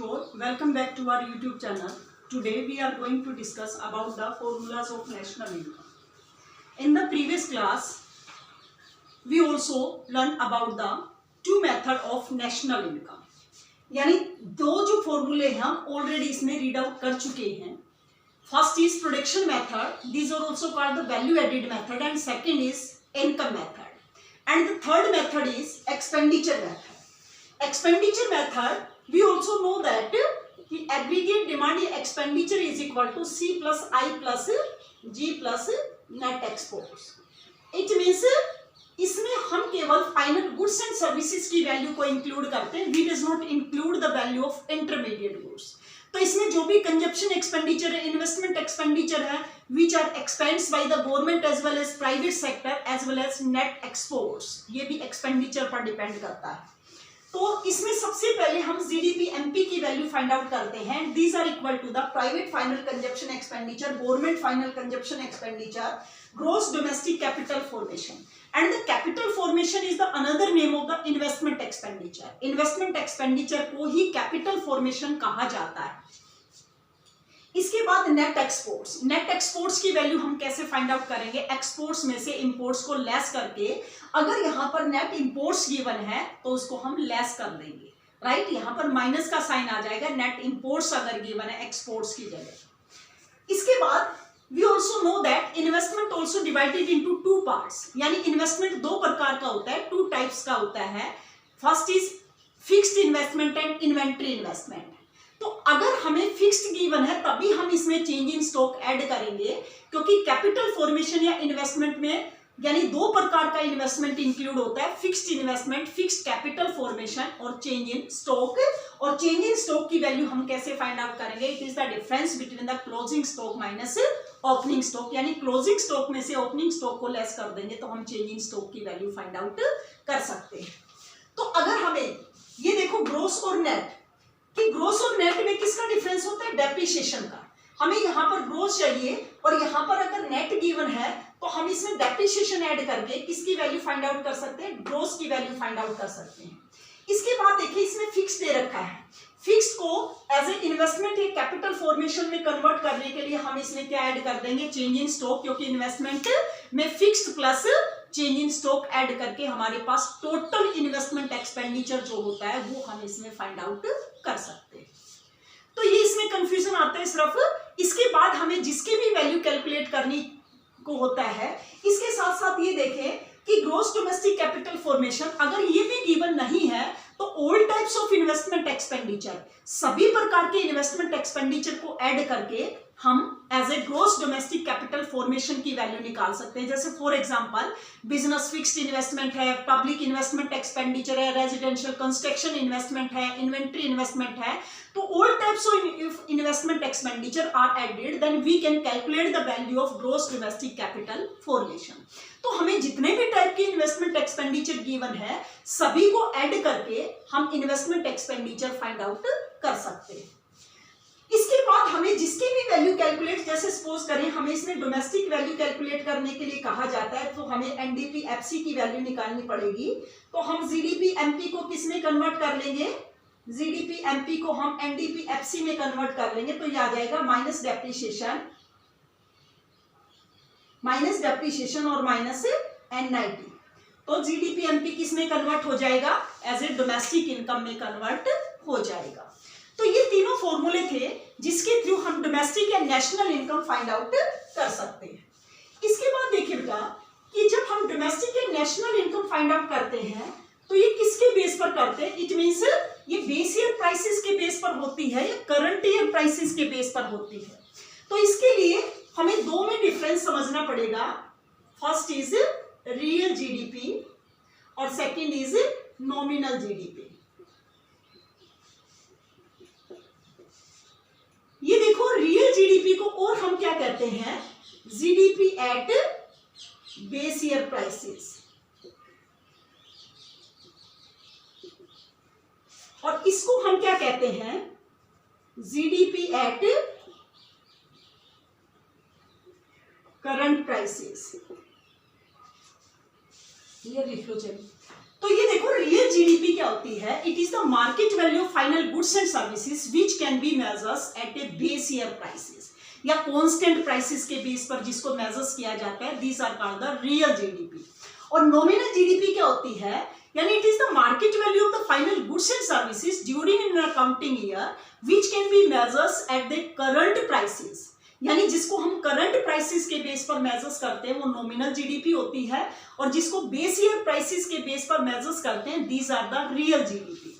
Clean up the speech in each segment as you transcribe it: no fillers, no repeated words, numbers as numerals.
to all. Welcome back to our YouTube channel. Today we are going to discuss about the formulas of national income. In the previous class, we also learned about the two method of national income. यानी दो जो फॉर्मूले हैं हम already इसमें read out कर चुके हैं. First is production method, these are also called the value added method, and second is income method, and the third method is expenditure method. Expenditure method, we also know that the aggregate demand expenditure is equal to C plus I plus G plus net exports. It means इसमें हम केवल final goods and services की value को include करते हैं. We does not include the value of intermediate goods. तो इसमें जो भी कंजप्शन एक्सपेंडिचर है, इन्वेस्टमेंट एक्सपेंडिचर है, which are expense by the government as well as private sector as well as net exports, ये भी एक्सपेंडिचर पर डिपेंड करता है. तो इसमें सबसे पहले हम जीडीपी एमपी की वैल्यू फाइंड आउट करते हैं. These are equal to the private final consumption expenditure, government final consumption expenditure, gross domestic capital formation. And the capital formation is the another name of the investment expenditure. Investment expenditure को ही capital formation कहा जाता है. इसके बाद net exports. Net exports की value हम कैसे find out करेंगे? एक्सपोर्ट्स में से इंपोर्ट्स को लेस करके. अगर यहाँ पर नेट इंपोर्ट्स गिवन है तो उसको हम लेस कर देंगे, राइट. यहाँ पर माइनस का साइन आ जाएगा नेट इंपोर्ट्स अगर गिवन है एक्सपोर्ट्स की जगह. इसके बाद we also know that investment also divided into two parts. यानी इन्वेस्टमेंट दो प्रकार का होता है, टू टाइप्स का होता है. First is fixed investment and inventory investment. तो अगर हमें फिक्स्ड गिवन है तभी हम इसमें चेंज इन स्टॉक ऐड करेंगे, क्योंकि कैपिटल फॉर्मेशन या इन्वेस्टमेंट में यानी दो प्रकार का इन्वेस्टमेंट इंक्लूड होता है. Fixed investment, fixed capital formation और चेंज इन स्टॉक. और चेंज इन स्टॉक की वैल्यू हम कैसे फाइंड आउट करेंगे? It is the difference between the closing stock minus opening stock. यानी क्लोजिंग स्टॉक में से ओपनिंग स्टॉक को लेस कर देंगे तो हम चेंज इन स्टॉक की वैल्यू फाइंड आउट कर सकते हैं. तो अगर हमें ये देखो ग्रोस और नेट, कि ग्रोस और नेट में किसका डिफरेंस होता है? डेप्रिसिएशन का. हमें यहाँ पर ग्रोस चाहिए और यहाँ पर अगर नेट गिवन है तो हम इसमें डेप्रिसिएशन ऐड करके किसकी वैल्यू फाइंड आउट कर सकते हैं? ग्रोस की वैल्यू फाइंड आउट कर सकते हैं. इसके बाद देखिए इसमें फिक्स दे रखा है. फिक्स को एज ए इन्वेस्टमेंट या कैपिटल फॉर्मेशन में कन्वर्ट करने के लिए हम इसमें क्या ऐड कर देंगे? चेंज इन स्टॉक, क्योंकि इन्वेस्टमेंट में fixed plus change in stock add करके हमारे पास टोटल इन्वेस्टमेंट एक्सपेंडिचर जो होता है वो हम इसमें फाइंड आउट कर सकते हैं. तो ये इसमें कंफ्यूजन आता है सिर्फ. इसके बाद हमें जिसकी भी वैल्यू कैलकुलेट करनी को होता है, इसके साथ साथ ये देखें कि ग्रॉस डोमेस्टिक कैपिटल फॉर्मेशन अगर ये भी गिवन नहीं है तो all types of investment expenditure, सभी प्रकार के इन्वेस्टमेंट एक्सपेंडिचर को ऐड करके हम as a gross domestic capital formation की वैल्यू निकाल सकते हैं. जैसे for example business fixed investment है, पब्लिक इन्वेस्टमेंट एक्सपेंडिचर है, रेजिडेंशियल कंस्ट्रक्शन इन्वेस्टमेंट है, इन्वेंट्री इन्वेस्टमेंट है. तो all types of investment expenditure are added, then we can calculate the value of gross domestic capital formation. तो हमें जितने भी type की इन्वेस्टमेंट एक्सपेंडिचर गिवन है सभी को ऐड करके हम इन्वेस्टमेंट एक्सपेंडिचर फाइंड आउट कर सकते हैं. इसके बाद हमें जिसकी भी वैल्यू कैलकुलेट, जैसे सपोज करें हमें इसमें डोमेस्टिक वैल्यू कैलकुलेट करने के लिए कहा जाता है तो हमें एनडीपी एफसी की वैल्यू निकालनी पड़ेगी. तो हम जीडीपी एमपी को किस में कन्वर्ट कर लेंगे? जीडीपी एमपी को हम एनडीपी एफसी में कन्वर्ट कर लेंगे. तो ये आ जाएगा माइनस डेप्रिसिएशन और माइनस एनआईटी. तो जीडीपी एमपी किस में कन्वर्ट हो जाएगा? एज ए डोमेस्टिक इनकम में कन्वर्ट हो जाएगा. तो ये तीनों फॉर्मूले थे जिसके थ्रू हम डोमेस्टिक या नेशनल इनकम फाइंड आउट कर सकते हैं. इसके बाद देखिए बेटा कि जब हम डोमेस्टिक या नेशनल इनकम फाइंड आउट करते हैं तो ये किसके बेस पर करते हैं? इट मींस ये बेस ईयर प्राइसेस के बेस पर होती है या करंट ईयर प्राइसेस के बेस पर होती है. तो इसके लिए हमें दो में डिफरेंस समझना पड़ेगा. फर्स्ट इज रियल जीडीपी और सेकेंड इज नॉमिनल जीडीपी. ये देखो रियल जीडीपी को और हम क्या कहते हैं? GDP at base year prices. और इसको हम क्या कहते हैं? GDP at current prices. ये लिख लो चलिए. तो ये देखो रियल जीडीपी क्या होती है, it is the market value of final goods and services which can be measures at a base year prices या कांस्टेंट प्राइसेस के बेस पर जिसको मेजर्स किया जाता है, these are called the real GDP. और नॉमिनल जीडीपी क्या होती है, यानी it is the market value of the final goods and services during an accounting year which can be measures at the current prices, यानी जिसको हम current prices के base पर मेजर्स करते हैं वो नॉमिनल जीडीपी होती है, और जिसको बेस ईयर प्राइसेस के बेस पर मेजर्स करते हैं these are the real GDP.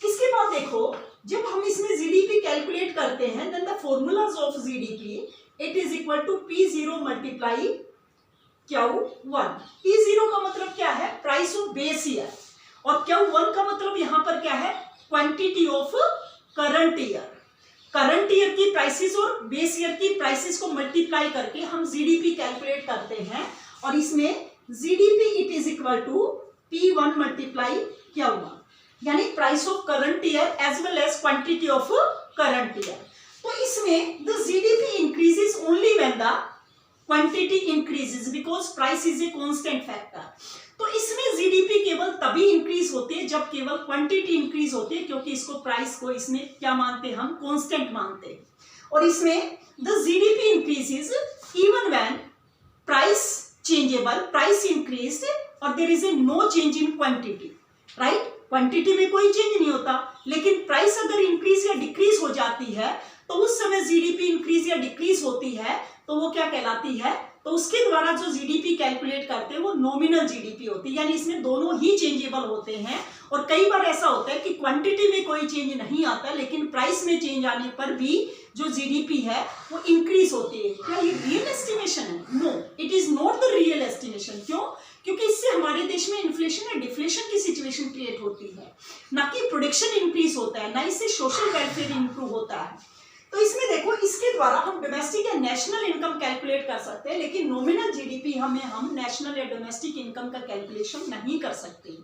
इसके बाद देखो जब हम इसमें जीडीपी कैलकुलेट करते हैं then the formulas of GDP it is equal to P0 multiply Q1। P0 का मतलब क्या है, प्राइस ऑफ बेस ईयर, और Q1 का मतलब यहां पर क्या है, quantity of current year. Current year की प्राइसेस और बेस ईयर की प्राइसेस को मल्टीप्लाई करके हम जीडीपी कैलकुलेट करते हैं, और इसमें GDP it is equal to P1 multiply Q1, यानी price of current year as well as quantity of current year. तो इसमें the GDP increases only when the quantity increases because price is a constant factor. तो इसमें GDP केवल तभी increase होती है जब केवल क्वांटिटी इंक्रीज होती है, क्योंकि इसको प्राइस को इसमें क्या मानते हैं, हम कांस्टेंट मानते हैं। और इसमें the GDP increases even when price changeable, price increased और there is a no change in quantity, right. Quantity में कोई चेंज नहीं होता, लेकिन प्राइस अगर इंक्रीज या डिक्रीज हो जाती है तो उस समय जीडीपी इंक्रीज या डिक्रीज होती है, तो वो क्या कहलाती है, तो उसके द्वारा जो जीडीपी कैलकुलेट करते हैं वो नॉमिनल जीडीपी होती है, यानी इसमें दोनों ही चेंजेबल होते हैं। और कई बार ऐसा होता है कि क्वांटिटी में कोई चेंज नहीं आता, लेकिन प्राइस में चेंज आने पर भी जो जीडीपी है वो इंक्रीज होती है। क्या ये रियल एस्टिमेशन है? No, it is not the real estimation. क्यों? क्योंकि इससे हमारे देश में इन्फ्लेशन या डिफ्लेशन की सिचुएशन क्रिएट होती है, ना कि प्रोडक्शन इंक्रीज होता है, ना इससे सोशल वेलफेयर इंप्रूव होता है। तो इसमें देखो इसके द्वारा हम डोमेस्टिक या नेशनल इनकम कैलकुलेट कर सकते हैं, लेकिन नॉमिनल जीडीपी हम नेशनल या डोमेस्टिक इनकम का कैलकुलेशन नहीं कर सकते।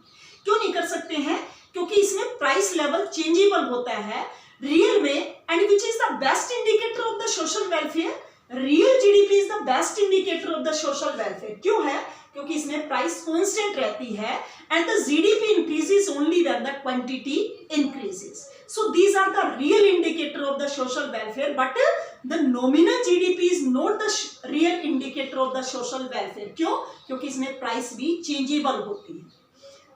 क्यों नहीं कर सकते हैं? क्योंकि इसमें प्राइस लेवल चेंजेबल होता है रियल में, and which is the best indicator of the social welfare. Real GDP is the best indicator of the social welfare. क्यों है? क्योंकि इसमें प्राइस कांस्टेंट रहती है, and the GDP increases only when the quantity increases. So these are the real indicator of the social welfare, but the nominal GDP is not the real indicator of the social welfare. क्यों? क्योंकि इसमें price भी changeable होती है।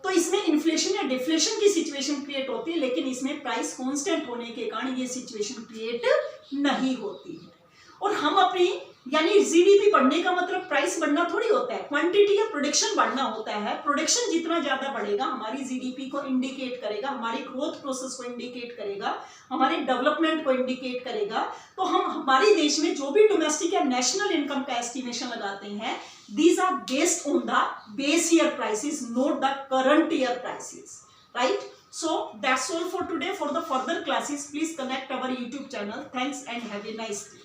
तो इसमें inflation या deflation की सिचुएशन क्रिएट होती है, लेकिन इसमें प्राइस कांस्टेंट होने के कारण ये सिचुएशन क्रिएट नहीं होती है। और हम अपनी यानी जीडीपी बढ़ने का मतलब प्राइस बढ़ना थोड़ी होता है, क्वांटिटी या प्रोडक्शन बढ़ना होता है। प्रोडक्शन जितना ज्यादा बढ़ेगा हमारी जीडीपी को इंडिकेट करेगा, हमारी ग्रोथ प्रोसेस को इंडिकेट करेगा, हमारे डेवलपमेंट को इंडिकेट करेगा। तो हम हमारे देश में जो भी डोमेस्टिक या नेशनल इनकम का एस्टिमेशन लगाते हैं, these are based on the base year prices, not the current year prices, right. So that's all for today. For the further classes, please connect our YouTube channel. Thanks and have a nice day.